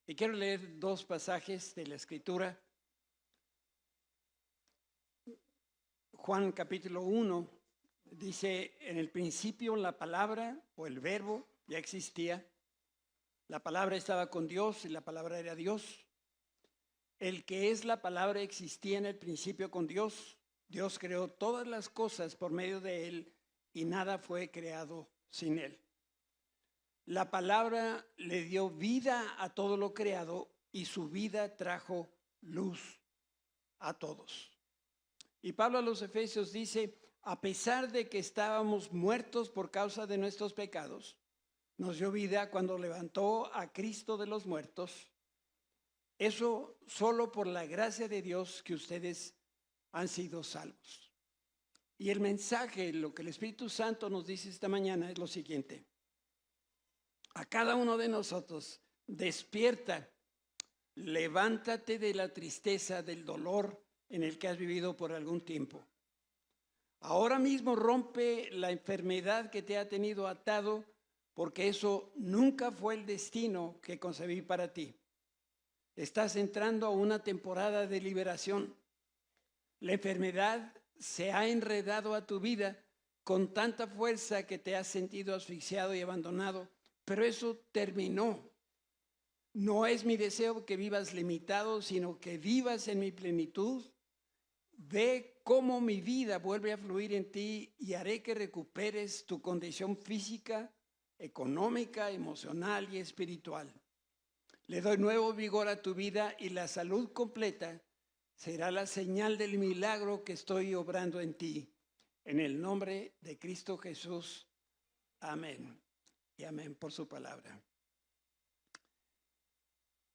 Y quiero leer dos pasajes de la Escritura. Juan capítulo 1 dice, en el principio la palabra o el verbo ya existía. La palabra estaba con Dios y la palabra era Dios. El que es la palabra existía en el principio con Dios. Dios creó todas las cosas por medio de él y nada fue creado sin él. La palabra le dio vida a todo lo creado y su vida trajo luz a todos. Y Pablo a los Efesios dice, a pesar de que estábamos muertos por causa de nuestros pecados, nos dio vida cuando levantó a Cristo de los muertos. Eso solo por la gracia de Dios que ustedes han sido salvos. Y el mensaje, lo que el Espíritu Santo nos dice esta mañana es lo siguiente. A cada uno de nosotros, despierta, levántate de la tristeza, del dolor en el que has vivido por algún tiempo. Ahora mismo rompe la enfermedad que te ha tenido atado, porque eso nunca fue el destino que concebí para ti. Estás entrando a una temporada de liberación. La enfermedad se ha enredado a tu vida con tanta fuerza que te has sentido asfixiado y abandonado, pero eso terminó. No es mi deseo que vivas limitado, sino que vivas en mi plenitud. Ve cómo mi vida vuelve a fluir en ti y haré que recuperes tu condición física, económica, emocional y espiritual. Le doy nuevo vigor a tu vida y la salud completa será la señal del milagro que estoy obrando en ti. En el nombre de Cristo Jesús. Amén. Y amén por su palabra.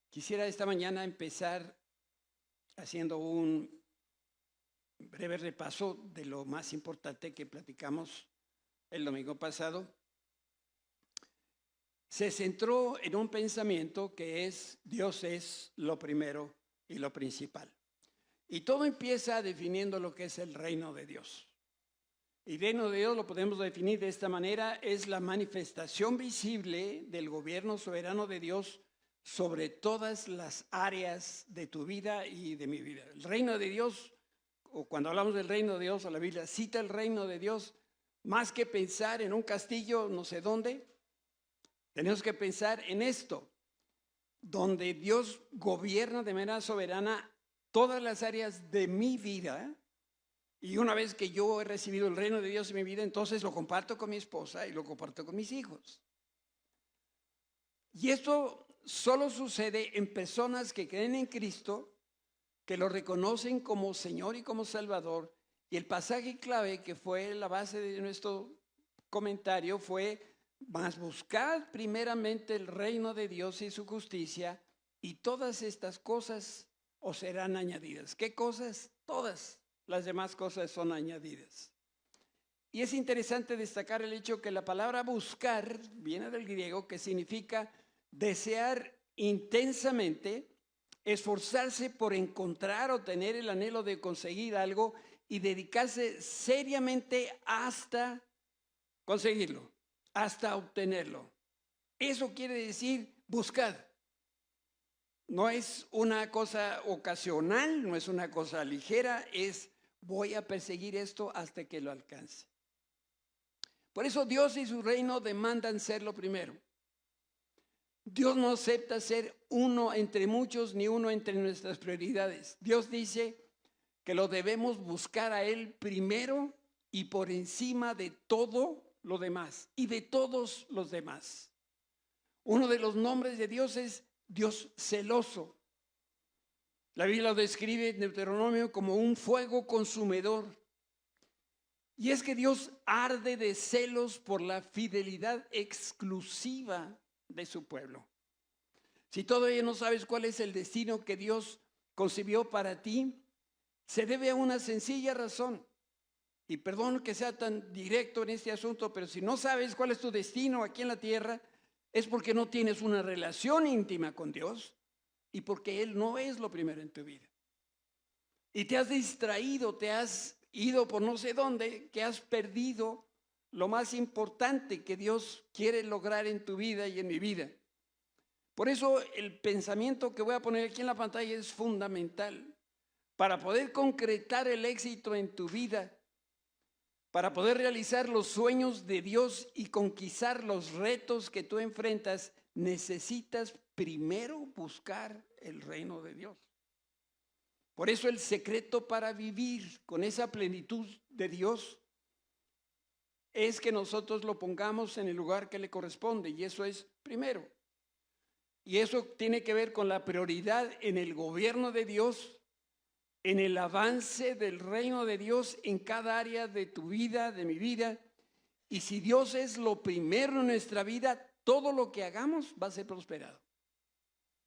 Quisiera esta mañana empezar haciendo un breve repaso de lo más importante que platicamos el domingo pasado. Se centró en un pensamiento que es Dios es lo primero y lo principal. Y todo empieza definiendo lo que es el reino de Dios. Y el reino de Dios lo podemos definir de esta manera, es la manifestación visible del gobierno soberano de Dios sobre todas las áreas de tu vida y de mi vida. El reino de Dios, o cuando hablamos del reino de Dios, o la Biblia cita el reino de Dios, más que pensar en un castillo no sé dónde, tenemos que pensar en esto, donde Dios gobierna de manera soberana todas las áreas de mi vida. Y una vez que yo he recibido el reino de Dios en mi vida, entonces lo comparto con mi esposa y lo comparto con mis hijos. Y esto solo sucede en personas que creen en Cristo, que lo reconocen como Señor y como Salvador. Y el pasaje clave que fue la base de nuestro comentario fue: mas buscad primeramente el reino de Dios y su justicia, y todas estas cosas os serán añadidas. ¿Qué cosas? Todas las demás cosas son añadidas. Y es interesante destacar el hecho que la palabra buscar viene del griego, que significa desear intensamente, esforzarse por encontrar o tener el anhelo de conseguir algo y dedicarse seriamente hasta conseguirlo, hasta obtenerlo. Eso quiere decir buscar. No es una cosa ocasional, no es una cosa ligera, es voy a perseguir esto hasta que lo alcance. Por eso Dios y su reino demandan ser lo primero. Dios no acepta ser uno entre muchos ni uno entre nuestras prioridades. Dios dice que lo debemos buscar a Él primero y por encima de todo lo demás y de todos los demás. Uno de los nombres de Dios es Dios celoso. La Biblia lo describe en Deuteronomio como un fuego consumidor. Y es que Dios arde de celos por la fidelidad exclusiva de su pueblo. Si todavía no sabes cuál es el destino que Dios concibió para ti, se debe a una sencilla razón. Y perdón que sea tan directo en este asunto, pero si no sabes cuál es tu destino aquí en la tierra, es porque no tienes una relación íntima con Dios y porque Él no es lo primero en tu vida. Y te has distraído, te has ido por no sé dónde, que has perdido lo más importante que Dios quiere lograr en tu vida y en mi vida. Por eso el pensamiento que voy a poner aquí en la pantalla es fundamental para poder concretar el éxito en tu vida, para poder realizar los sueños de Dios y conquistar los retos que tú enfrentas. Necesitas primero buscar el reino de Dios. Por eso el secreto para vivir con esa plenitud de Dios es que nosotros lo pongamos en el lugar que le corresponde, y eso es primero. Y eso tiene que ver con la prioridad en el gobierno de Dios, en el avance del reino de Dios en cada área de tu vida, de mi vida. Y si Dios es lo primero en nuestra vida, todo lo que hagamos va a ser prosperado.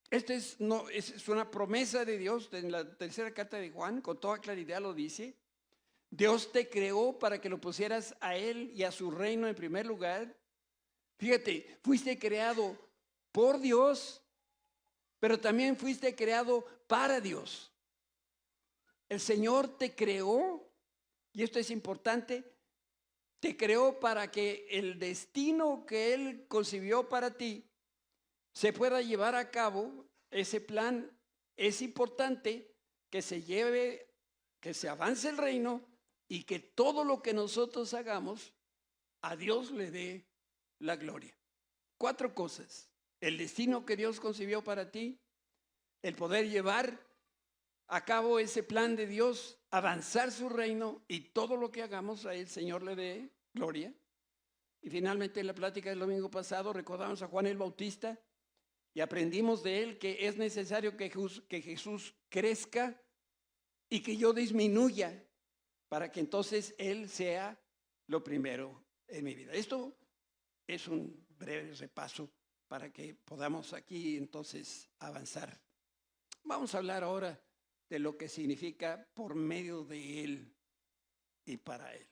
Esta es una promesa de Dios. En la tercera carta de Juan, con toda claridad lo dice. Dios te creó para que lo pusieras a Él y a su reino en primer lugar. Fíjate, fuiste creado por Dios, pero también fuiste creado para Dios. El Señor te creó, y esto es importante, te creó para que el destino que Él concibió para ti se pueda llevar a cabo. Ese plan es importante, que se lleve, que se avance el reino y que todo lo que nosotros hagamos a Dios le dé la gloria. 4 cosas: el destino que Dios concibió para ti, el poder llevar a cabo ese plan de Dios, avanzar su reino, y todo lo que hagamos a el Señor le dé gloria. Y finalmente, en la plática del domingo pasado recordamos a Juan el Bautista y aprendimos de él que es necesario que Jesús crezca y que yo disminuya, para que entonces Él sea lo primero en mi vida. Esto es un breve repaso para que podamos aquí entonces avanzar. Vamos a hablar ahora de lo que significa por medio de Él y para Él.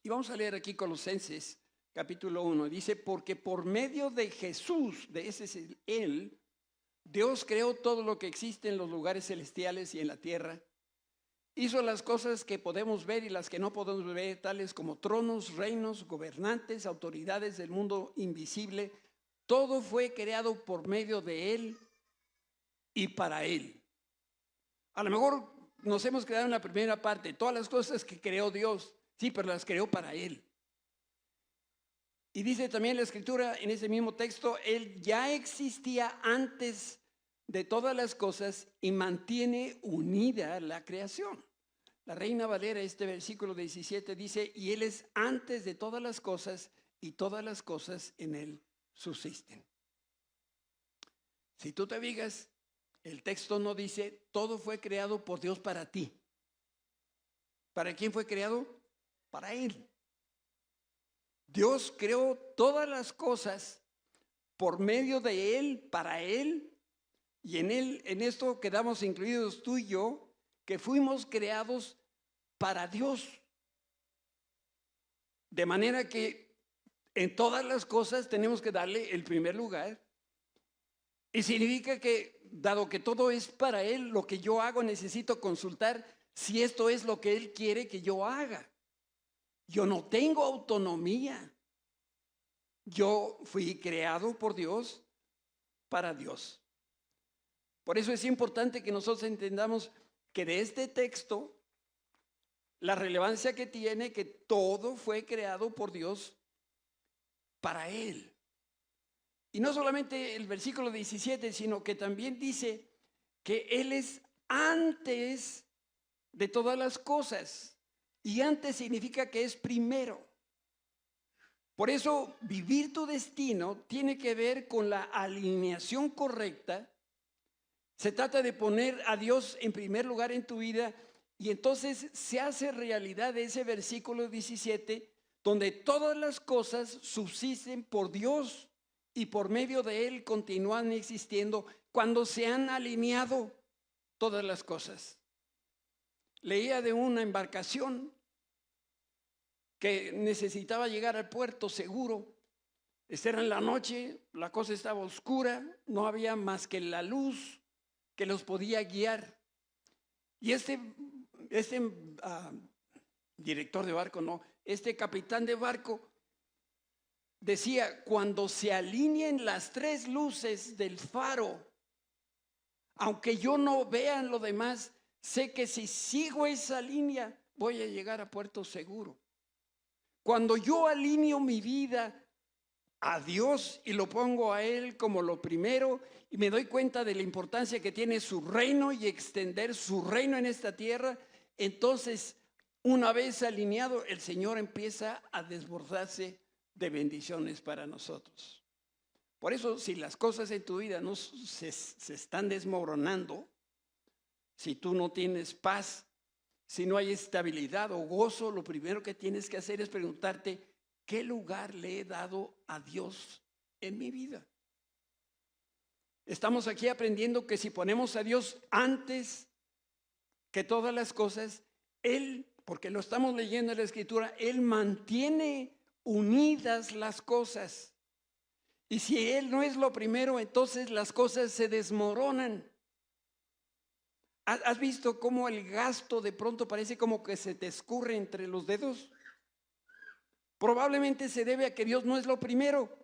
Y vamos a leer aquí Colosenses capítulo 1. Dice: porque por medio de Jesús, de ese es Él, Dios creó todo lo que existe en los lugares celestiales y en la tierra. Hizo las cosas que podemos ver y las que no podemos ver, tales como tronos, reinos, gobernantes, autoridades del mundo invisible. Todo fue creado por medio de Él y para Él. A lo mejor nos hemos quedado en la primera parte, todas las cosas que creó Dios, sí, pero las creó para Él. Y dice también la Escritura en ese mismo texto: Él ya existía antes de todas las cosas y mantiene unida la creación. La Reina Valera, este versículo 17 dice: y Él es antes de todas las cosas y todas las cosas en Él subsisten. Si tú te fijas, el texto no dice todo fue creado por Dios para ti. ¿Para quién fue creado? Para Él. Dios creó todas las cosas por medio de Él, para Él, y en Él, en esto quedamos incluidos tú y yo, que fuimos creados para Dios. De manera que en todas las cosas tenemos que darle el primer lugar. Y significa que, dado que todo es para Él, lo que yo hago necesito consultar si esto es lo que Él quiere que yo haga. Yo no tengo autonomía. Yo fui creado por Dios para Dios. Por eso es importante que nosotros entendamos que de este texto, la relevancia que tiene, que todo fue creado por Dios para Él. Y no solamente el versículo 17, sino que también dice que Él es antes de todas las cosas. Y antes significa que es primero. Por eso vivir tu destino tiene que ver con la alineación correcta. Se trata de poner a Dios en primer lugar en tu vida, y entonces se hace realidad ese versículo 17, donde todas las cosas subsisten por Dios y por medio de Él continúan existiendo cuando se han alineado todas las cosas. Leía de una embarcación que necesitaba llegar al puerto seguro. Era en la noche, la cosa estaba oscura, no había más que la luz que los podía guiar. Y este director de barco, este capitán de barco, decía, cuando se alineen las tres luces del faro, aunque yo no vea lo demás, sé que si sigo esa línea voy a llegar a puerto seguro. Cuando yo alineo mi vida a Dios y lo pongo a Él como lo primero y me doy cuenta de la importancia que tiene su reino y extender su reino en esta tierra, entonces una vez alineado el Señor empieza a desbordarse de bendiciones para nosotros. Por eso, si las cosas en tu vida no se están desmoronando, si tú no tienes paz, si no hay estabilidad o gozo, lo primero que tienes que hacer es preguntarte, ¿qué lugar le he dado a Dios en mi vida? Estamos aquí aprendiendo que si ponemos a Dios antes que todas las cosas, Él, porque lo estamos leyendo en la Escritura, Él mantiene unidas las cosas. Y si Él no es lo primero, entonces las cosas se desmoronan. ¿Has visto cómo el gasto de pronto parece como que se te escurre entre los dedos? Probablemente se debe a que Dios no es lo primero.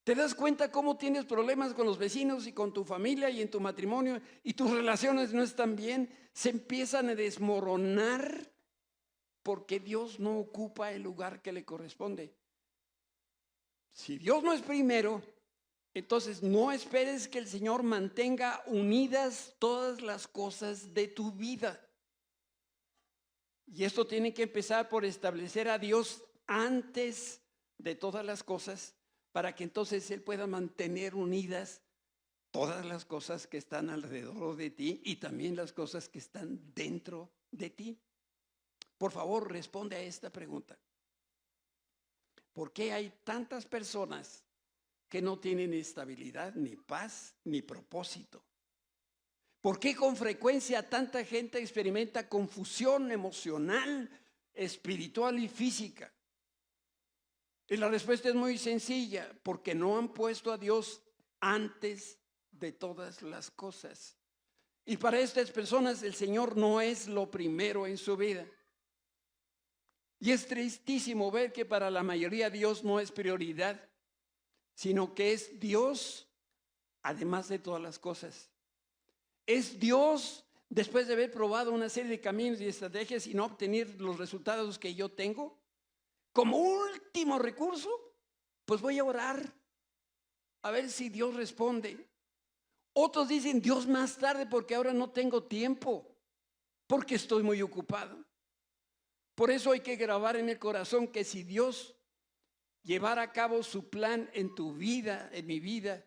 ¿Te das cuenta cómo tienes problemas con los vecinos y con tu familia y en tu matrimonio y tus relaciones no están bien? Se empiezan a desmoronar porque Dios no ocupa el lugar que le corresponde. Si Dios no es primero, entonces no esperes que el Señor mantenga unidas todas las cosas de tu vida. Y esto tiene que empezar por establecer a Dios antes de todas las cosas, para que entonces Él pueda mantener unidas todas las cosas que están alrededor de ti y también las cosas que están dentro de ti. Por favor, responde a esta pregunta. ¿Por qué hay tantas personas que no tienen estabilidad, ni paz, ni propósito? ¿Por qué con frecuencia tanta gente experimenta confusión emocional, espiritual y física? Y la respuesta es muy sencilla, porque no han puesto a Dios antes de todas las cosas. Y para estas personas el Señor no es lo primero en su vida. Y es tristísimo ver que para la mayoría Dios no es prioridad, sino que es Dios además de todas las cosas. Es Dios después de haber probado una serie de caminos y estrategias y no obtener los resultados que yo tengo. Como último recurso, pues voy a orar a ver si Dios responde. Otros dicen Dios más tarde porque ahora no tengo tiempo, porque estoy muy ocupado. Por eso hay que grabar en el corazón que si Dios llevara a cabo su plan en tu vida, en mi vida,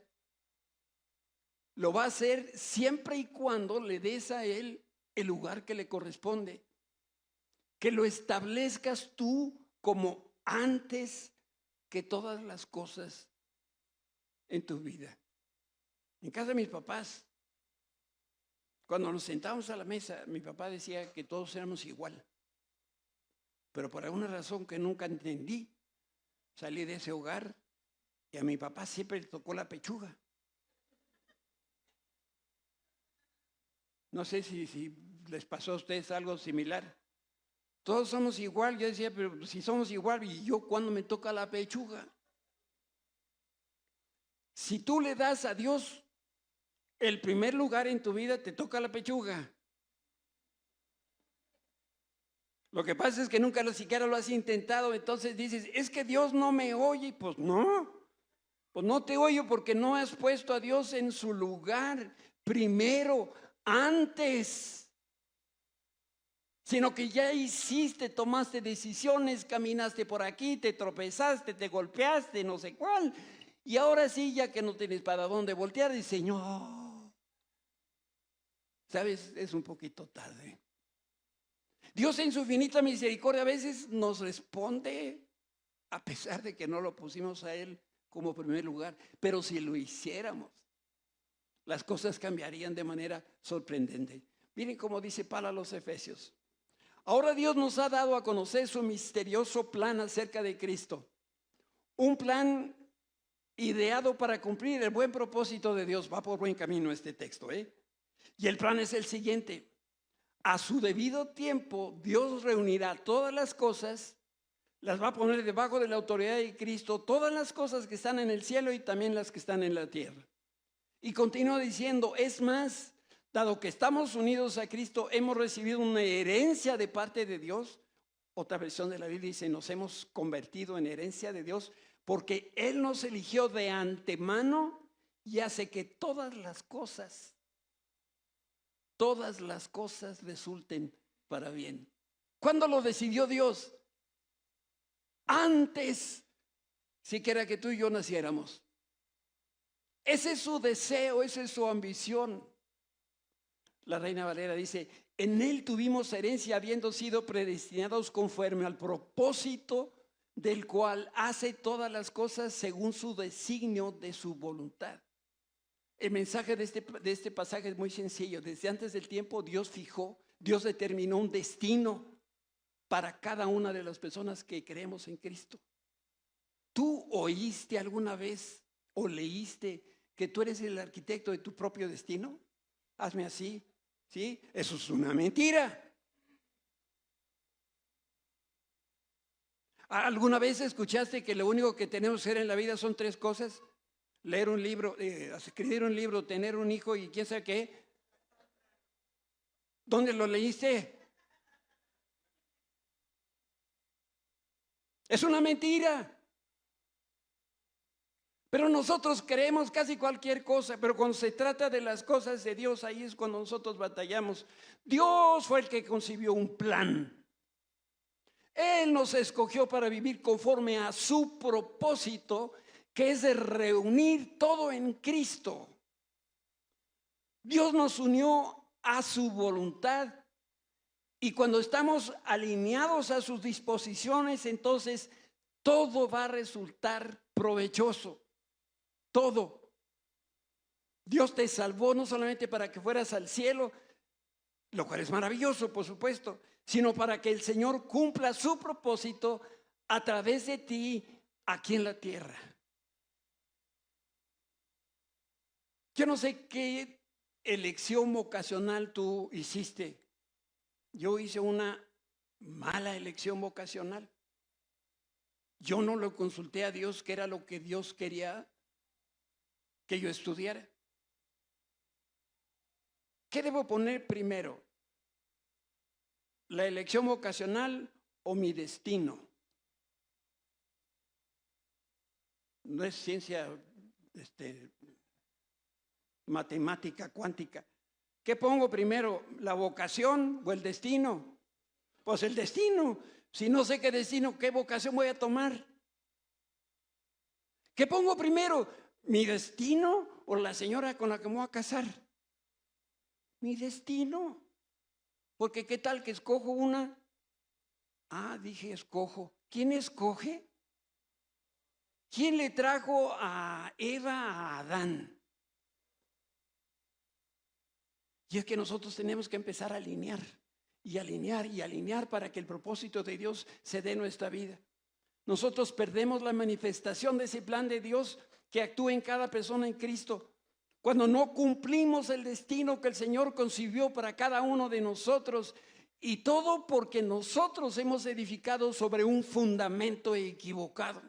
lo va a hacer siempre y cuando le des a Él el lugar que le corresponde. Que lo establezcas tú como antes que todas las cosas en tu vida. En casa de mis papás, cuando nos sentábamos a la mesa, mi papá decía que todos éramos igual. Pero por alguna razón que nunca entendí, salí de ese hogar y a mi papá siempre le tocó la pechuga. No sé si les pasó a ustedes algo similar. Todos somos igual. Yo decía, pero si somos igual, ¿y yo cuándo me toca la pechuga? Si tú le das a Dios el primer lugar en tu vida, te toca la pechuga. Lo que pasa es que nunca siquiera lo has intentado, entonces dices, es que Dios no me oye. Pues no te oye porque no has puesto a Dios en su lugar primero, antes. Sino que ya hiciste, tomaste decisiones, caminaste por aquí, te tropezaste, te golpeaste, no sé cuál. Y ahora sí, ya que no tienes para dónde voltear, dices, Señor, ¿sabes? Es un poquito tarde. Dios en su infinita misericordia a veces nos responde a pesar de que no lo pusimos a Él como primer lugar. Pero si lo hiciéramos, las cosas cambiarían de manera sorprendente. Miren cómo dice Pablo a los Efesios. Ahora Dios nos ha dado a conocer su misterioso plan acerca de Cristo. Un plan ideado para cumplir el buen propósito de Dios. Va por buen camino este texto, ¿eh? Y el plan es el siguiente. A su debido tiempo, Dios reunirá todas las cosas las va a poner debajo de la autoridad de Cristo, todas las cosas que están en el cielo y también las que están en la tierra. Y continúa diciendo, es más, dado que estamos unidos a Cristo, hemos recibido una herencia de parte de Dios. Otra versión de la Biblia dice, nos hemos convertido en herencia de Dios, porque Él nos eligió de antemano y hace que todas las cosas resulten para bien. ¿Cuándo lo decidió Dios? Antes siquiera que tú y yo naciéramos. Ese es su deseo, esa es su ambición. La Reina Valera dice, en Él tuvimos herencia habiendo sido predestinados conforme al propósito del cual hace todas las cosas según su designio de su voluntad. El mensaje de este pasaje es muy sencillo. Desde antes del tiempo Dios determinó un destino para cada una de las personas que creemos en Cristo. ¿Tú oíste alguna vez o leíste que tú eres el arquitecto de tu propio destino? Hazme así, ¿sí? Eso es una mentira. ¿Alguna vez escuchaste que lo único que tenemos que hacer en la vida son 3 cosas? Leer un libro, escribir un libro, tener un hijo y quién sabe qué. ¿Dónde lo leíste? Es una mentira. Pero nosotros creemos casi cualquier cosa, pero cuando se trata de las cosas de Dios, ahí es cuando nosotros batallamos. Dios fue el que concibió un plan. Él nos escogió para vivir conforme a su propósito, que es de reunir todo en Cristo. Dios nos unió a su voluntad y cuando estamos alineados a sus disposiciones, entonces todo va a resultar provechoso. Todo. Dios te salvó no solamente para que fueras al cielo, lo cual es maravilloso, por supuesto, sino para que el Señor cumpla su propósito a través de ti aquí en la tierra. Yo no sé qué elección vocacional tú hiciste. Yo hice una mala elección vocacional. Yo no lo consulté a Dios, que era lo que Dios quería que yo estudiara. ¿Qué debo poner primero? ¿La elección vocacional o mi destino? No es ciencia matemática cuántica. ¿Qué pongo primero? ¿La vocación o el destino? Pues el destino. Si no sé qué destino, ¿qué vocación voy a tomar? ¿Qué pongo primero? ¿Mi destino o la señora con la que me voy a casar? Mi destino. Porque ¿qué tal que escojo una? Dije escojo. ¿Quién escoge? ¿Quién le trajo a Eva a Adán? Y es que nosotros tenemos que empezar a alinear y alinear y alinear para que el propósito de Dios se dé en nuestra vida. Nosotros perdemos la manifestación de ese plan de Dios que actúa en cada persona en Cristo cuando no cumplimos el destino que el Señor concibió para cada uno de nosotros, y todo porque nosotros hemos edificado sobre un fundamento equivocado.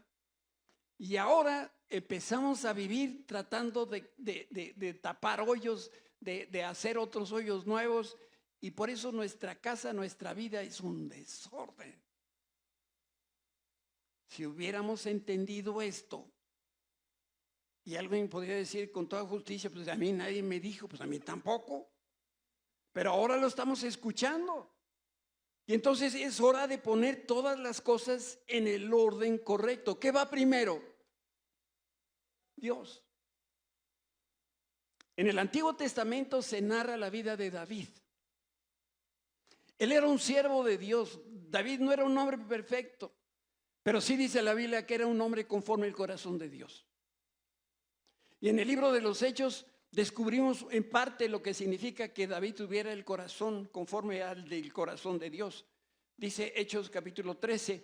Y ahora empezamos a vivir tratando de tapar hoyos, de hacer otros hoyos nuevos, y por eso nuestra casa, nuestra vida es un desorden. Si hubiéramos entendido esto, y alguien podría decir con toda justicia, pues a mí nadie me dijo, pues a mí tampoco, pero ahora lo estamos escuchando. Y entonces es hora de poner todas las cosas en el orden correcto. ¿Qué va primero? Dios. En el Antiguo Testamento se narra la vida de David. Él era un siervo de Dios. David no era un hombre perfecto, pero sí dice la Biblia que era un hombre conforme al corazón de Dios. Y en el libro de los Hechos descubrimos en parte lo que significa que David tuviera el corazón conforme al del corazón de Dios. Dice Hechos capítulo 13.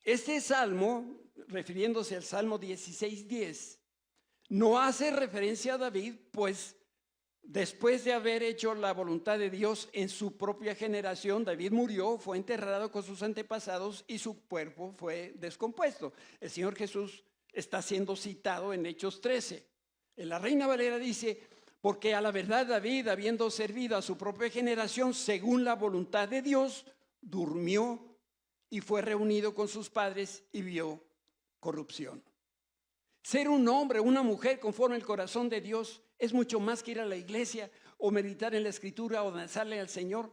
Este salmo, refiriéndose al Salmo 16:10, no hace referencia a David, pues Después de haber hecho la voluntad de Dios en su propia generación, David murió, fue enterrado con sus antepasados y su cuerpo fue descompuesto. El Señor Jesús está siendo citado en Hechos 13. En la Reina Valera dice, porque a la verdad David, habiendo servido a su propia generación según la voluntad de Dios, durmió y fue reunido con sus padres y vio corrupción. Ser un hombre o una mujer conforme al corazón de Dios es mucho más que ir a la iglesia o meditar en la escritura o danzarle al Señor.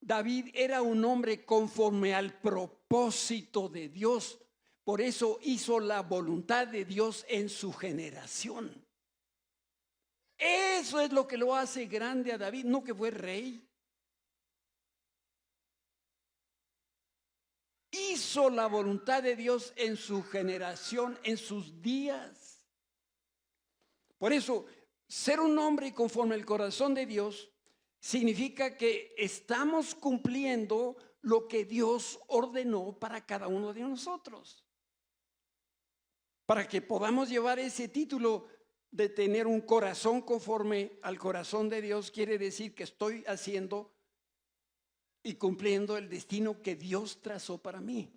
David era un hombre conforme al propósito de Dios. Por eso hizo la voluntad de Dios en su generación. Eso es lo que lo hace grande a David, no que fue rey. Hizo la voluntad de Dios en su generación, en sus días. Por eso, ser un hombre conforme al corazón de Dios significa que estamos cumpliendo lo que Dios ordenó para cada uno de nosotros. Para que podamos llevar ese título de tener un corazón conforme al corazón de Dios, quiere decir que estoy haciendo y cumpliendo el destino que Dios trazó para mí.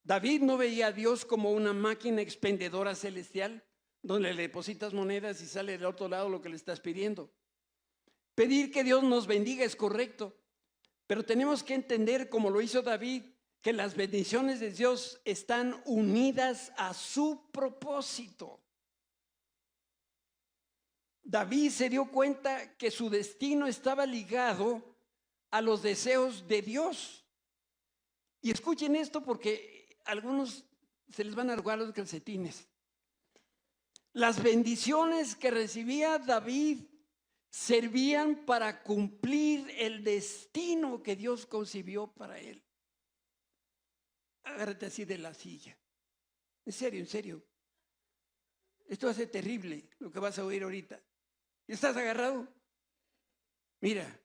David no veía a Dios como una máquina expendedora celestial donde le depositas monedas y sale del otro lado lo que le estás pidiendo. Pedir que Dios nos bendiga es correcto, pero tenemos que entender, como lo hizo David, que las bendiciones de Dios están unidas a su propósito. David se dio cuenta que su destino estaba ligado a los deseos de Dios. Y escuchen esto porque a algunos se les van a arrugar los calcetines. Las bendiciones que recibía David servían para cumplir el destino que Dios concibió para él. Agárrate así de la silla. En serio, en serio. Esto va a ser terrible lo que vas a oír ahorita. ¿Estás agarrado? Mira,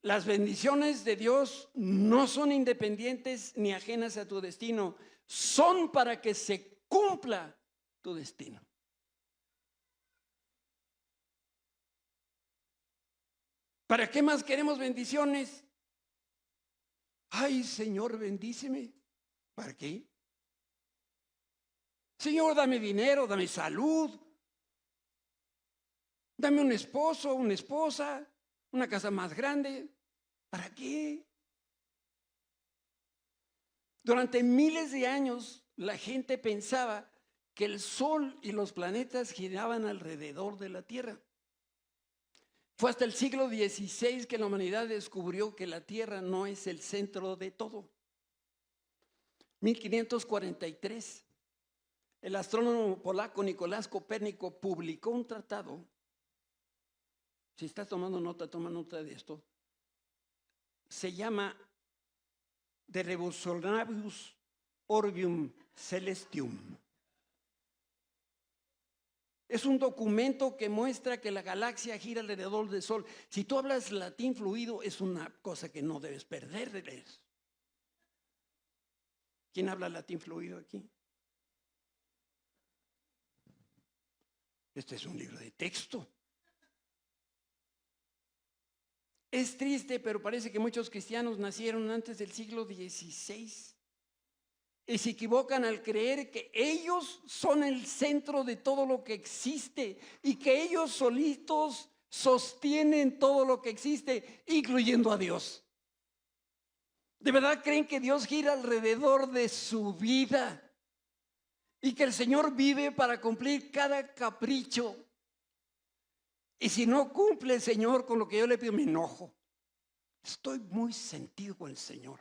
las bendiciones de Dios no son independientes ni ajenas a tu destino. Son para que se cumpla tu destino. ¿Para qué más queremos bendiciones? Ay, Señor, bendíceme. ¿Para qué? Señor, dame dinero, dame salud. Dame un esposo, una esposa, una casa más grande. ¿Para qué? Durante miles de años la gente pensaba que el sol y los planetas giraban alrededor de la Tierra. Fue hasta el siglo XVI que la humanidad descubrió que la Tierra no es el centro de todo. 1543, el astrónomo polaco Nicolás Copérnico publicó un tratado. Si estás tomando nota, toma nota de esto. Se llama De Revolutionibus Orbium Celestium. Es un documento que muestra que la galaxia gira alrededor del Sol. Si tú hablas latín fluido, es una cosa que no debes perder. ¿Quién habla latín fluido aquí? Este es un libro de texto. Es triste, pero parece que muchos cristianos nacieron antes del siglo XVI. Y se equivocan al creer que ellos son el centro de todo lo que existe y que ellos solitos sostienen todo lo que existe, incluyendo a Dios. ¿De verdad creen que Dios gira alrededor de su vida y que el Señor vive para cumplir cada capricho? Y si no cumple el Señor con lo que yo le pido, me enojo. Estoy muy sentido con el Señor.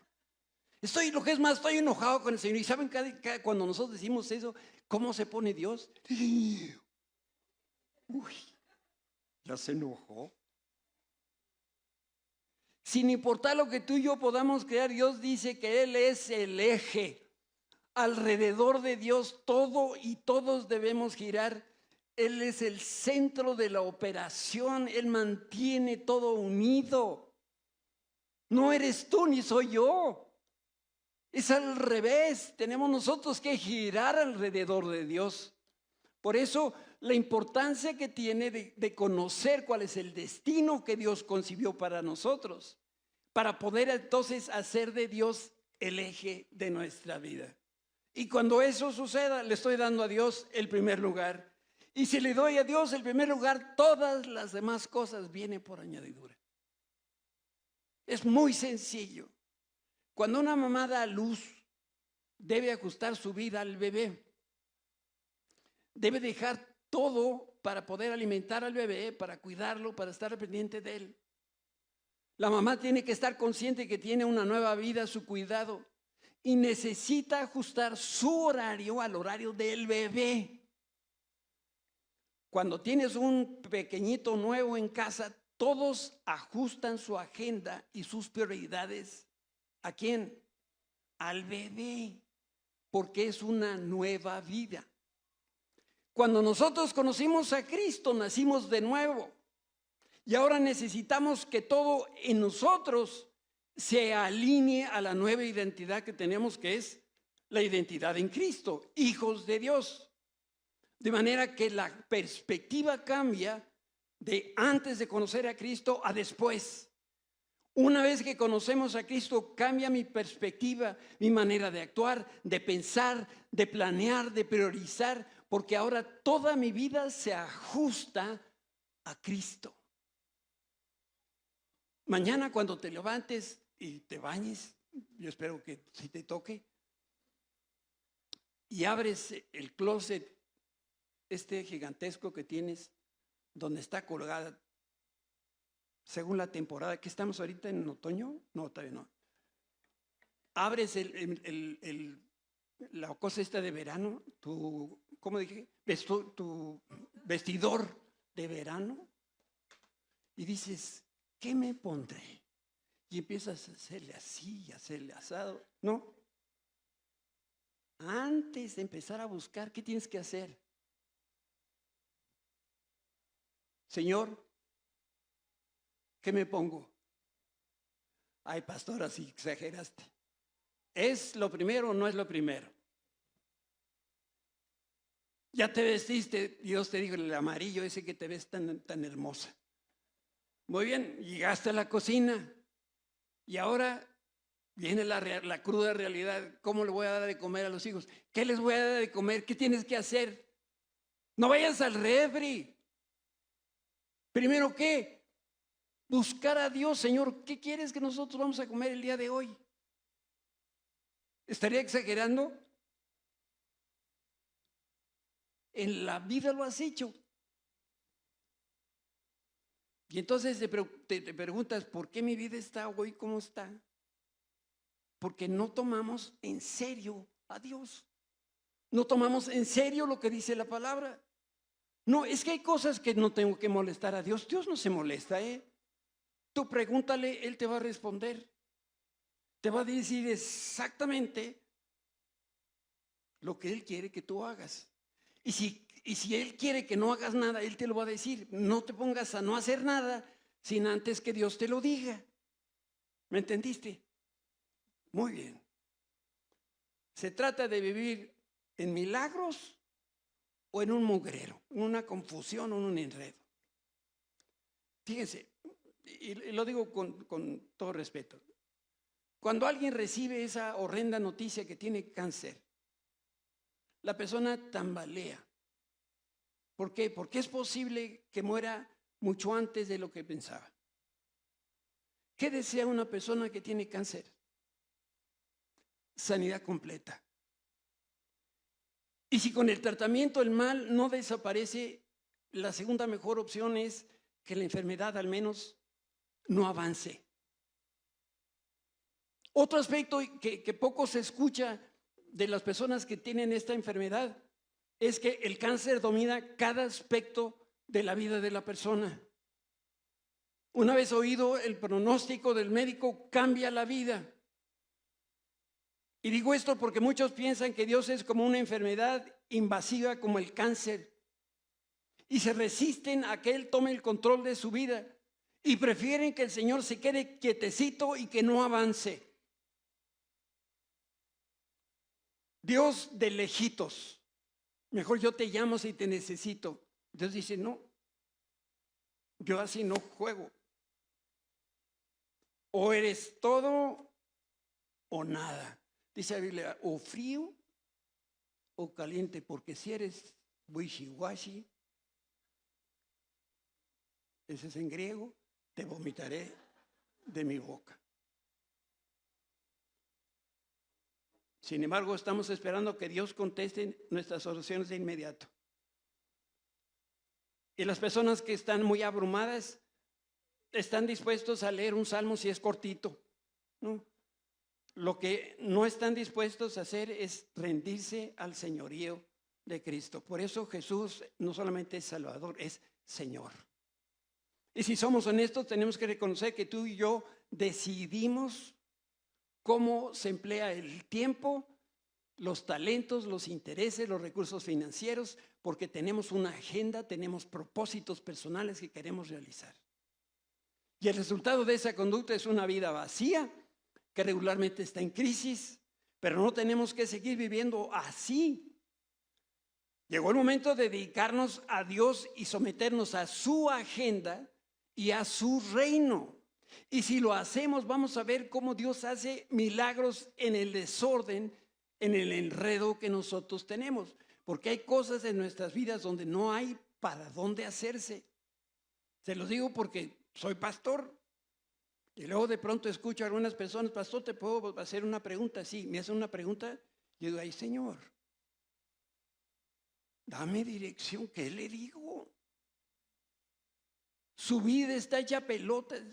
Lo que es más, estoy enojado con el Señor. Y ¿saben cuando nosotros decimos eso, cómo se pone Dios? Uy, ya se enojó. Sin importar lo que tú y yo podamos crear, Dios dice que Él es el eje. Alrededor de Dios todo y todos debemos girar. Él es el centro de la operación. Él mantiene todo unido. No eres tú ni soy yo. Es al revés, tenemos nosotros que girar alrededor de Dios. Por eso la importancia que tiene de conocer cuál es el destino que Dios concibió para nosotros, para poder entonces hacer de Dios el eje de nuestra vida. Y cuando eso suceda, le estoy dando a Dios el primer lugar. Y si le doy a Dios el primer lugar, todas las demás cosas vienen por añadidura. Es muy sencillo. Cuando una mamá da a luz, debe ajustar su vida al bebé. Debe dejar todo para poder alimentar al bebé, para cuidarlo, para estar pendiente de él. La mamá tiene que estar consciente que tiene una nueva vida a su cuidado y necesita ajustar su horario al horario del bebé. Cuando tienes un pequeñito nuevo en casa, todos ajustan su agenda y sus prioridades. ¿A quién? Al bebé, porque es una nueva vida. Cuando nosotros conocimos a Cristo, nacimos de nuevo. Y ahora necesitamos que todo en nosotros se alinee a la nueva identidad que tenemos, que es la identidad en Cristo, hijos de Dios. De manera que la perspectiva cambia de antes de conocer a Cristo a después. Una vez que conocemos a Cristo, cambia mi perspectiva, mi manera de actuar, de pensar, de planear, de priorizar, porque ahora toda mi vida se ajusta a Cristo. Mañana cuando te levantes y te bañes, yo espero que sí te toque, y abres el closet gigantesco que tienes, donde está colgada, según la temporada, que estamos ahorita en otoño, no, todavía no. Abres la cosa esta de verano, ¿cómo dije? Tu vestidor de verano, y dices, ¿qué me pondré? Y empiezas a hacerle así, y hacerle asado. No. Antes de empezar a buscar, ¿qué tienes que hacer? Señor, ¿qué me pongo? Ay, pastor, así exageraste. ¿Es lo primero o no es lo primero? Ya te vestiste, Dios te dijo el amarillo ese que te ves tan hermosa. Muy bien, llegaste a la cocina y ahora viene la cruda realidad. ¿Cómo le voy a dar de comer a los hijos? ¿Qué les voy a dar de comer? ¿Qué tienes que hacer? No vayas al refri. Primero, ¿qué? Buscar a Dios. Señor, ¿qué quieres que nosotros vamos a comer el día de hoy? ¿Estaría exagerando? En la vida lo has hecho. Y entonces te preguntas, ¿por qué mi vida está hoy como está? Porque no tomamos en serio a Dios. No tomamos en serio lo que dice la palabra. No, es que hay cosas que no tengo que molestar a Dios. Dios no se molesta, ¿eh? Tú pregúntale, Él te va a responder. Te va a decir exactamente lo que Él quiere que tú hagas. Y si Él quiere que no hagas nada, Él te lo va a decir. No te pongas a no hacer nada sin antes que Dios te lo diga. ¿Me entendiste? Muy bien. Se trata de vivir en milagros o en un mugrero, en una confusión o en un enredo. Fíjense, y lo digo con todo respeto. Cuando alguien recibe esa horrenda noticia que tiene cáncer, la persona tambalea. ¿Por qué? Porque es posible que muera mucho antes de lo que pensaba. ¿Qué desea una persona que tiene cáncer? Sanidad completa. Y si con el tratamiento el mal no desaparece, la segunda mejor opción es que la enfermedad al menos no avance. Otro aspecto que poco se escucha de las personas que tienen esta enfermedad es que el cáncer domina cada aspecto de la vida de la persona. Una vez oído el pronóstico del médico, cambia la vida. Y digo esto porque muchos piensan que Dios es como una enfermedad invasiva como el cáncer y se resisten a que Él tome el control de su vida y prefieren que el Señor se quede quietecito y que no avance. Dios de lejitos Mejor yo te llamo si te necesito. Dios dice, no, yo así no juego. O eres todo o nada. Dice la Biblia, o frío o caliente, porque si eres wishy-washy, ese es en griego, te vomitaré de mi boca. Sin embargo, estamos esperando que Dios conteste nuestras oraciones de inmediato. Y las personas que están muy abrumadas están dispuestos a leer un salmo si es cortito, ¿no? Lo que no están dispuestos a hacer es rendirse al señorío de Cristo. Por eso Jesús no solamente es Salvador, es Señor. Y si somos honestos, tenemos que reconocer que tú y yo decidimos cómo se emplea el tiempo, los talentos, los intereses, los recursos financieros, porque tenemos una agenda, tenemos propósitos personales que queremos realizar. Y el resultado de esa conducta es una vida vacía, que regularmente está en crisis, pero no tenemos que seguir viviendo así. Llegó el momento de dedicarnos a Dios y someternos a su agenda y a su reino. Y si lo hacemos, vamos a ver cómo Dios hace milagros en el desorden, en el enredo que nosotros tenemos. Porque hay cosas en nuestras vidas donde no hay para dónde hacerse. Se los digo porque soy pastor. Y luego de pronto escucho a algunas personas, pastor, ¿te puedo hacer una pregunta? Sí, me hacen una pregunta. Yo digo, ay, Señor, dame dirección, ¿qué le digo? Su vida está hecha pelotas.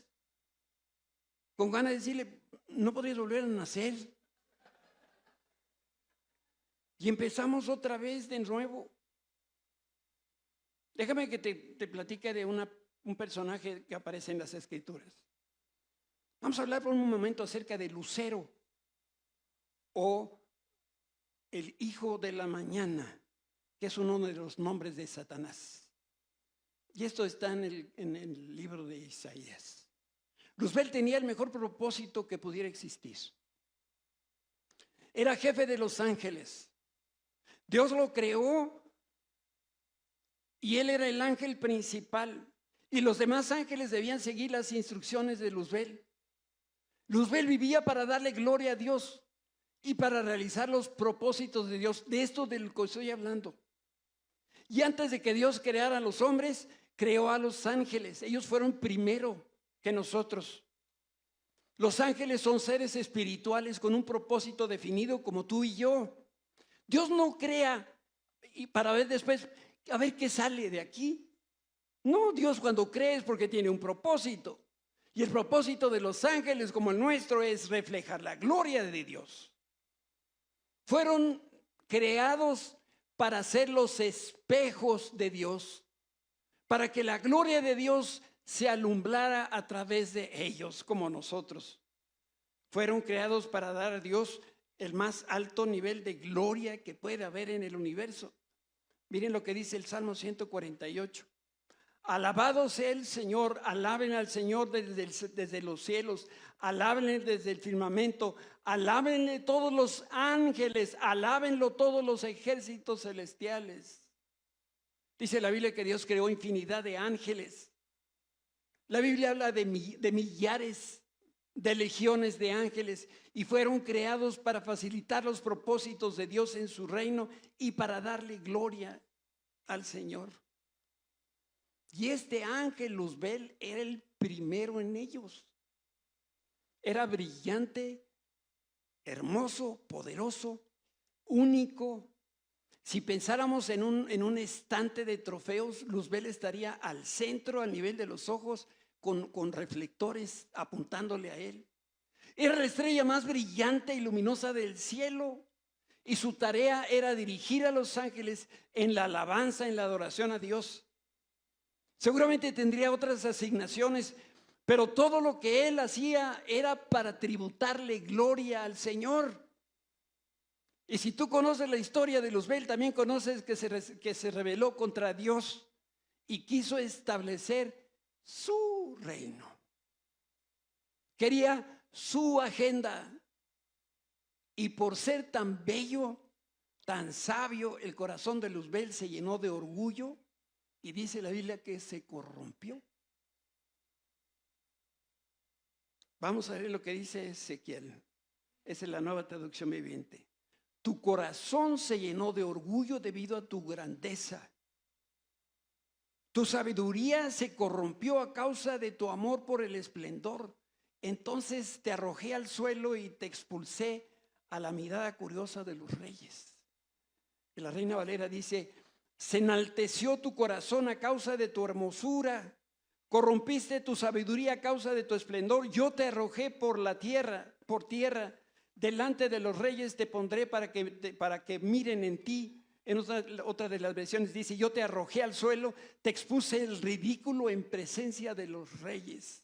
Con ganas de decirle, no podrías volver a nacer. Y empezamos otra vez de nuevo. Déjame que te platique de un personaje que aparece en las Escrituras. Vamos a hablar por un momento acerca de Lucero o el hijo de la mañana, que es uno de los nombres de Satanás. Y esto está en el libro de Isaías. Luzbel tenía el mejor propósito que pudiera existir. Era jefe de los ángeles. Dios lo creó y él era el ángel principal. Y los demás ángeles debían seguir las instrucciones de Luzbel. Luzbel vivía para darle gloria a Dios y para realizar los propósitos de Dios. De esto del que estoy hablando. Y antes de que Dios creara a los hombres, creó a los ángeles. Ellos fueron primero que nosotros. Los ángeles son seres espirituales con un propósito definido como tú y yo. Dios no crea y para ver después, a ver qué sale de aquí. No, Dios cuando cree es porque tiene un propósito. Y el propósito de los ángeles como el nuestro es reflejar la gloria de Dios. Fueron creados para ser los espejos de Dios, para que la gloria de Dios se alumbrara a través de ellos como nosotros. Fueron creados para dar a Dios el más alto nivel de gloria que puede haber en el universo. Miren lo que dice el Salmo 148. Alabado sea el Señor, alaben al Señor desde los cielos, alábenle desde el firmamento, alábenle todos los ángeles, alábenlo todos los ejércitos celestiales. Dice la Biblia que Dios creó infinidad de ángeles. La Biblia habla de millares, de legiones de ángeles y fueron creados para facilitar los propósitos de Dios en su reino y para darle gloria al Señor. Y este ángel Luzbel era el primero en ellos. Era brillante, hermoso, poderoso, único. Si pensáramos en un estante de trofeos, Luzbel estaría al centro, al nivel de los ojos, con reflectores apuntándole a él. Era la estrella más brillante y luminosa del cielo. Y su tarea era dirigir a los ángeles en la alabanza, en la adoración a Dios. Seguramente tendría otras asignaciones, pero todo lo que él hacía era para tributarle gloria al Señor. Y si tú conoces la historia de Luzbel, también conoces que se rebeló contra Dios y quiso establecer su reino. Quería su agenda y por ser tan bello, tan sabio, el corazón de Luzbel se llenó de orgullo y dice la Biblia que se corrompió. Vamos a ver lo que dice Ezequiel. Esa es la Nueva Traducción Viviente. Tu corazón se llenó de orgullo debido a tu grandeza. Tu sabiduría se corrompió a causa de tu amor por el esplendor. Entonces te arrojé al suelo y te expulsé a la mirada curiosa de los reyes. Y la Reina Valera dice: se enalteció tu corazón a causa de tu hermosura, corrompiste tu sabiduría a causa de tu esplendor. Yo te arrojé por tierra, delante de los reyes te pondré para que miren en ti. En otra de las versiones dice: yo te arrojé al suelo, te expuse el ridículo en presencia de los reyes.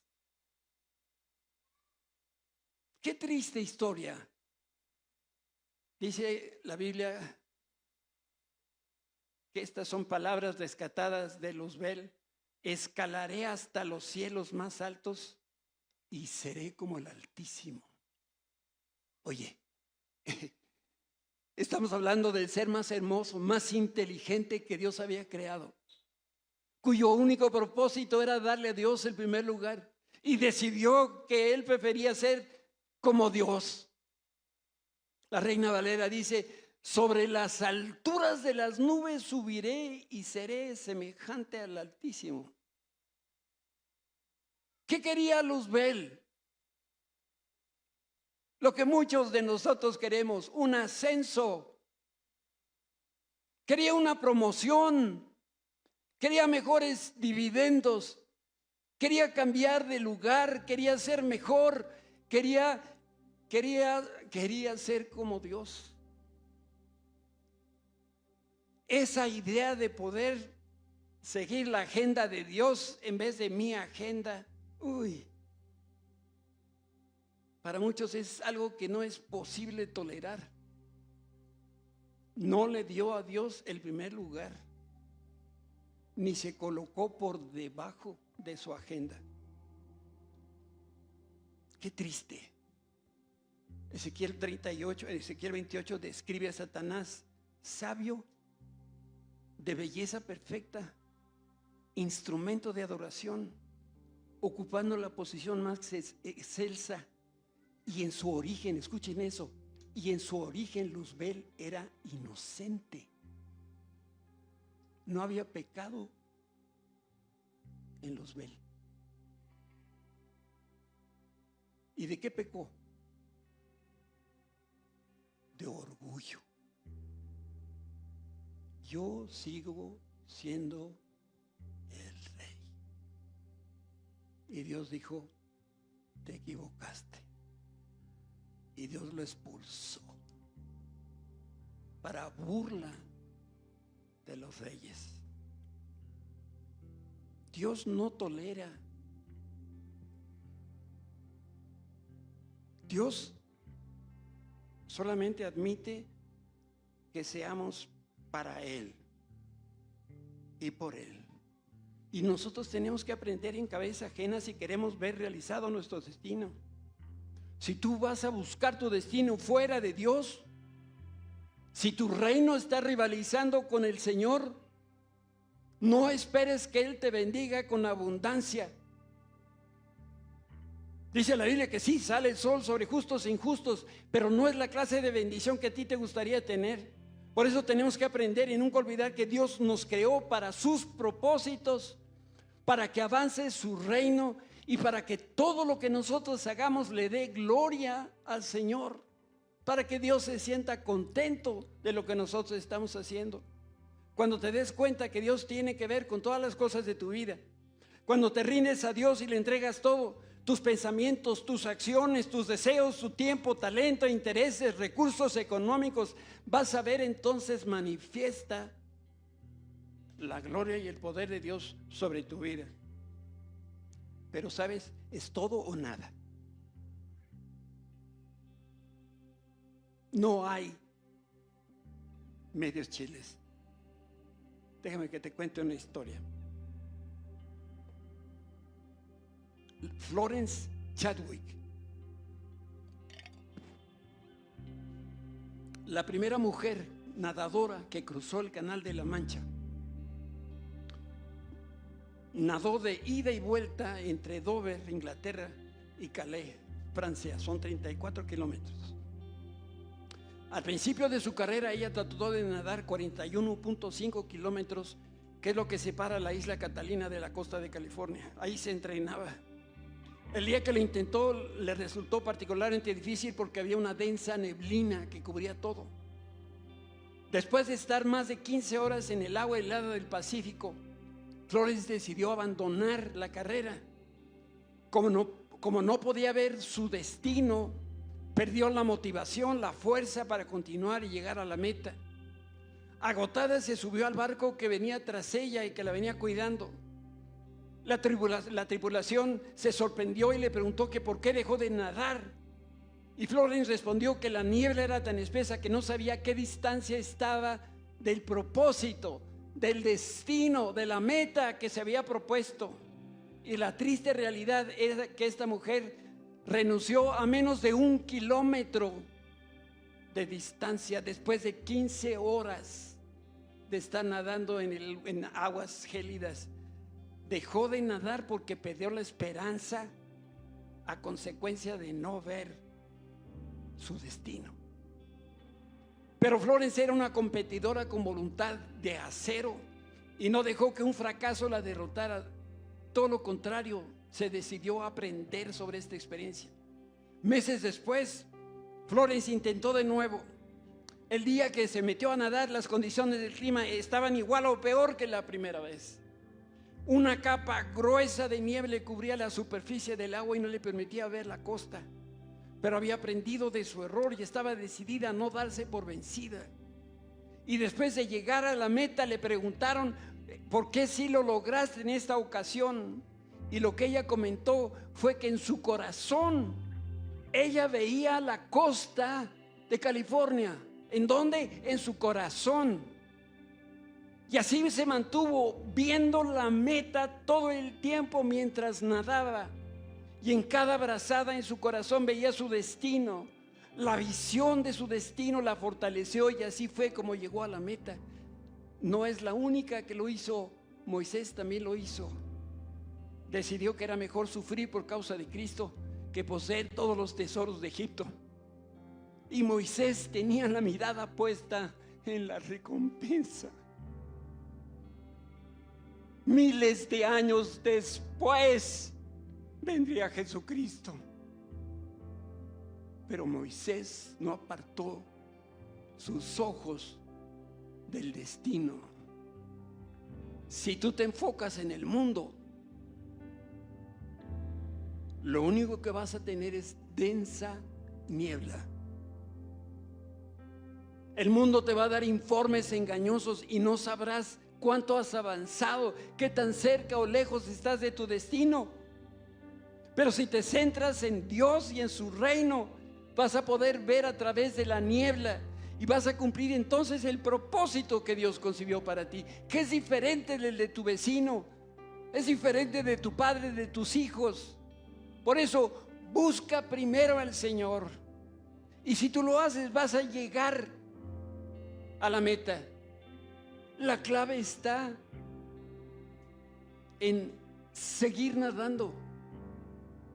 Qué triste historia. Dice la Biblia que estas son palabras rescatadas de Luzbel: escalaré hasta los cielos más altos y seré como el Altísimo. Oye, estamos hablando del ser más hermoso, más inteligente que Dios había creado, cuyo único propósito era darle a Dios el primer lugar, y decidió que él prefería ser como Dios. La Reina Valera dice: sobre las alturas de las nubes subiré y seré semejante al Altísimo. ¿Qué quería Luzbel? Lo que muchos de nosotros queremos: un ascenso. Quería una promoción, quería mejores dividendos, quería cambiar de lugar, quería ser mejor, quería ser como Dios. Esa idea de poder seguir la agenda de Dios en vez de mi agenda, para muchos es algo que no es posible tolerar. No le dio a Dios el primer lugar, ni se colocó por debajo de su agenda. Qué triste. Ezequiel 28 describe a Satanás sabio, de belleza perfecta, instrumento de adoración, ocupando la posición más excelsa. Y en su origen, escuchen eso, y en su origen Luzbel era inocente. No había pecado en Luzbel. ¿Y de qué pecó? De orgullo. Yo sigo siendo el rey. Y Dios dijo: te equivocaste. Y Dios lo expulsó para burla de los reyes. Dios no tolera. Dios solamente admite que seamos para Él y por Él. Y nosotros tenemos que aprender en cabeza ajena si queremos ver realizado nuestro destino. Si tú vas a buscar tu destino fuera de Dios, si tu reino está rivalizando con el Señor, no esperes que Él te bendiga con abundancia. Dice la Biblia que sí, sale el sol sobre justos e injustos, pero no es la clase de bendición que a ti te gustaría tener. Por eso tenemos que aprender y nunca olvidar que Dios nos creó para sus propósitos, para que avance su reino y para que todo lo que nosotros hagamos le dé gloria al Señor, para que Dios se sienta contento de lo que nosotros estamos haciendo. Cuando te des cuenta que Dios tiene que ver con todas las cosas de tu vida, cuando te rindes a Dios y le entregas todo, tus pensamientos, tus acciones, tus deseos, tu tiempo, talento, intereses, recursos económicos, vas a ver entonces manifiesta la gloria y el poder de Dios sobre tu vida. Pero sabes, es todo o nada. No hay medios chiles. Déjame que te cuente una historia. Florence Chadwick, la primera mujer nadadora que cruzó el Canal de la Mancha. Nadó de ida y vuelta entre Dover, Inglaterra, y Calais, Francia. Son 34 kilómetros. Al principio de su carrera, ella trató de nadar 41.5 kilómetros, que es lo que separa la isla Catalina de la costa de California. Ahí se entrenaba. El día que lo intentó, le resultó particularmente difícil porque había una densa neblina que cubría todo. Después de estar más de 15 horas en el agua helada del Pacífico, Florence decidió abandonar la carrera. Como no podía ver su destino, perdió la motivación, la fuerza para continuar y llegar a la meta. Agotada, se subió al barco que venía tras ella y que la venía cuidando. La tripulación se sorprendió y le preguntó que por qué dejó de nadar. Y Florence respondió que la niebla era tan espesa que no sabía qué distancia estaba del propósito, del destino, de la meta que se había propuesto. Y la triste realidad es que esta mujer renunció a menos de 1 kilómetro de distancia después de 15 horas de estar nadando en aguas gélidas. Dejó de nadar porque perdió la esperanza a consecuencia de no ver su destino. Pero Florence era una competidora con voluntad de acero y no dejó que un fracaso la derrotara. Todo lo contrario, se decidió a aprender sobre esta experiencia. Meses después, Florence intentó de nuevo. El día que se metió a nadar, las condiciones del clima estaban igual o peor que la primera vez. Una capa gruesa de nieve cubría la superficie del agua y no le permitía ver la costa. Pero había aprendido de su error y estaba decidida a no darse por vencida. Y después de llegar a la meta, le preguntaron: ¿por qué sí lo lograste en esta ocasión? Y lo que ella comentó fue que en su corazón ella veía la costa de California. ¿En dónde? En su corazón. Y así se mantuvo viendo la meta todo el tiempo mientras nadaba. Y en cada brazada en su corazón veía su destino. La visión de su destino la fortaleció y así fue como llegó a la meta. No es la única que lo hizo. Moisés también lo hizo. Decidió que era mejor sufrir por causa de Cristo que poseer todos los tesoros de Egipto. Y Moisés tenía la mirada puesta en la recompensa. Miles de años después vendría Jesucristo. Pero Moisés no apartó sus ojos del destino. Si tú te enfocas en el mundo, lo único que vas a tener es densa niebla. El mundo te va a dar informes engañosos y no sabrás cuánto has avanzado, qué tan cerca o lejos estás de tu destino. Pero si te centras en Dios y en su reino, vas a poder ver a través de la niebla y vas a cumplir entonces el propósito que Dios concibió para ti, que es diferente del de tu vecino, es diferente de tu padre, de tus hijos. Por eso busca primero al Señor, y si tú lo haces vas a llegar a la meta. La clave está en seguir nadando,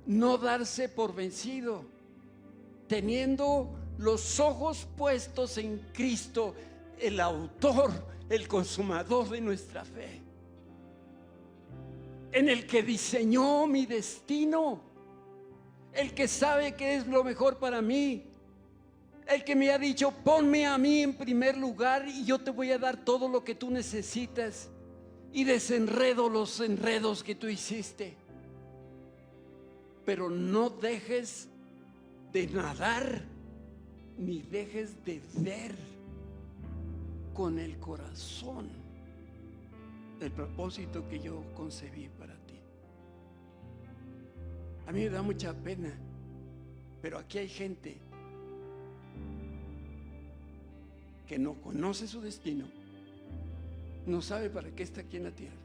no darse por vencido, teniendo los ojos puestos en Cristo, el autor, el consumador de nuestra fe, en el que diseñó mi destino, el que sabe qué es lo mejor para mí, el que me ha dicho: ponme a mí en primer lugar y yo te voy a dar todo lo que tú necesitas, y desenredo los enredos que tú hiciste. Pero no dejes de nadar, ni dejes de ver con el corazón el propósito que yo concebí para ti. A mí me da mucha pena, pero aquí hay gente que no conoce su destino, no sabe para qué está aquí en la tierra,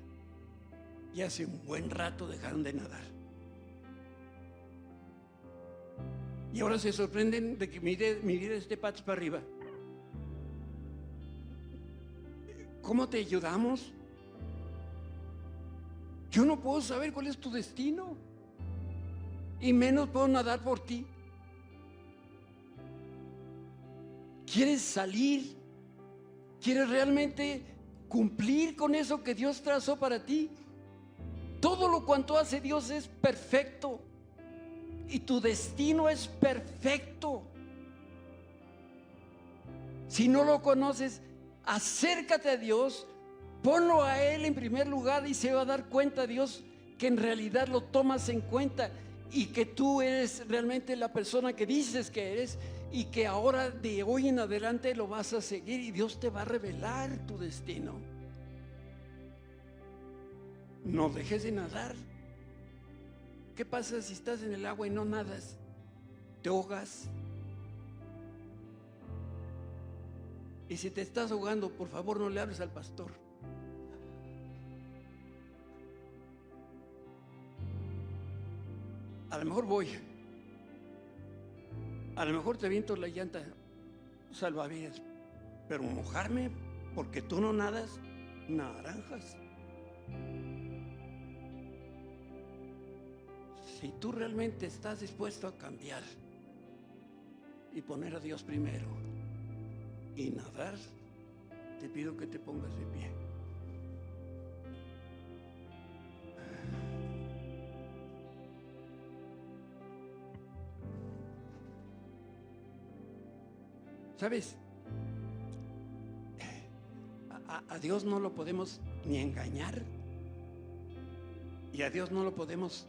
y hace un buen rato dejaron de nadar. Y ahora se sorprenden de que mi vida esté patas para arriba. ¿Cómo te ayudamos? Yo no puedo saber cuál es tu destino, y menos puedo nadar por ti. ¿Quieres salir? ¿Quieres realmente cumplir con eso que Dios trazó para ti? Todo lo cuanto hace Dios es perfecto, y tu destino es perfecto. Si no lo conoces, acércate a Dios, ponlo a Él en primer lugar, y se va a dar cuenta Dios que en realidad lo tomas en cuenta, y que tú eres realmente la persona que dices que eres, y que ahora de hoy en adelante lo vas a seguir, y Dios te va a revelar tu destino. No dejes de nadar. ¿Qué pasa si estás en el agua y no nadas? Te ahogas. Y si te estás ahogando, por favor no le hables al pastor. A lo mejor voy, a lo mejor te aviento la llanta salvavidas, pero mojarme porque tú no nadas, naranjas. Si tú realmente estás dispuesto a cambiar y poner a Dios primero y nadar, te pido que te pongas de pie. ¿Sabes? A Dios no lo podemos ni engañar, y a Dios no lo podemos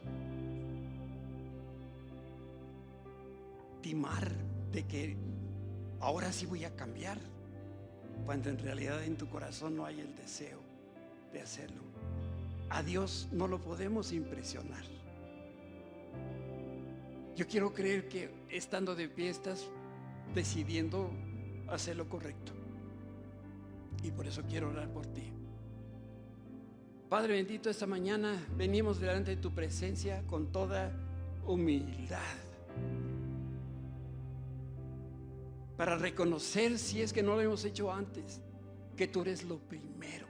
timar de que ahora sí voy a cambiar, cuando en realidad en tu corazón no hay el deseo de hacerlo. A Dios no lo podemos impresionar. Yo quiero creer que estando de pie estás decidiendo hacer lo correcto, y por eso quiero orar por ti. Padre bendito, esta mañana venimos delante de tu presencia con toda humildad, para reconocer, si es que no lo hemos hecho antes, que tú eres lo primero.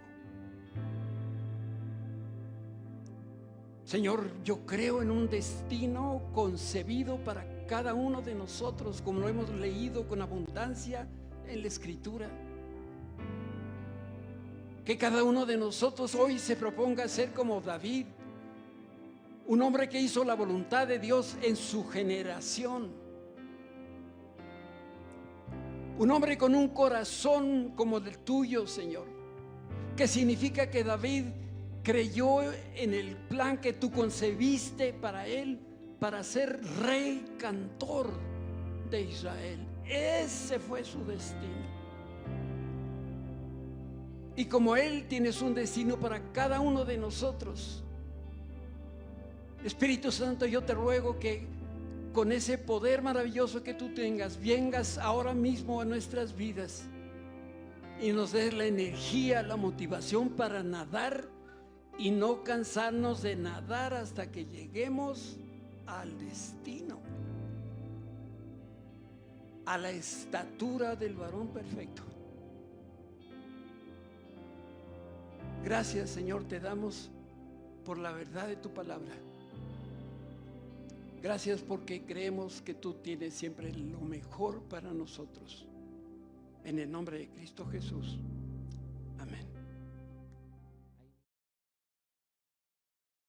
Señor, yo creo en un destino concebido para cada uno de nosotros, como lo hemos leído con abundancia en la Escritura. Que cada uno de nosotros hoy se proponga ser como David, un hombre que hizo la voluntad de Dios en su generación, un hombre con un corazón como el tuyo, Señor, que significa que David creyó en el plan que tú concebiste para él, para ser rey cantor de Israel. Ese fue su destino. Y como Él, tienes un destino para cada uno de nosotros. Espíritu Santo, yo te ruego que con ese poder maravilloso que tú tengas, vengas ahora mismo a nuestras vidas y nos des la energía, la motivación para nadar, y no cansarnos de nadar hasta que lleguemos al destino, a la estatura del varón perfecto. Gracias, Señor, te damos por la verdad de tu palabra. Gracias porque creemos que tú tienes siempre lo mejor para nosotros. En el nombre de Cristo Jesús. Amén.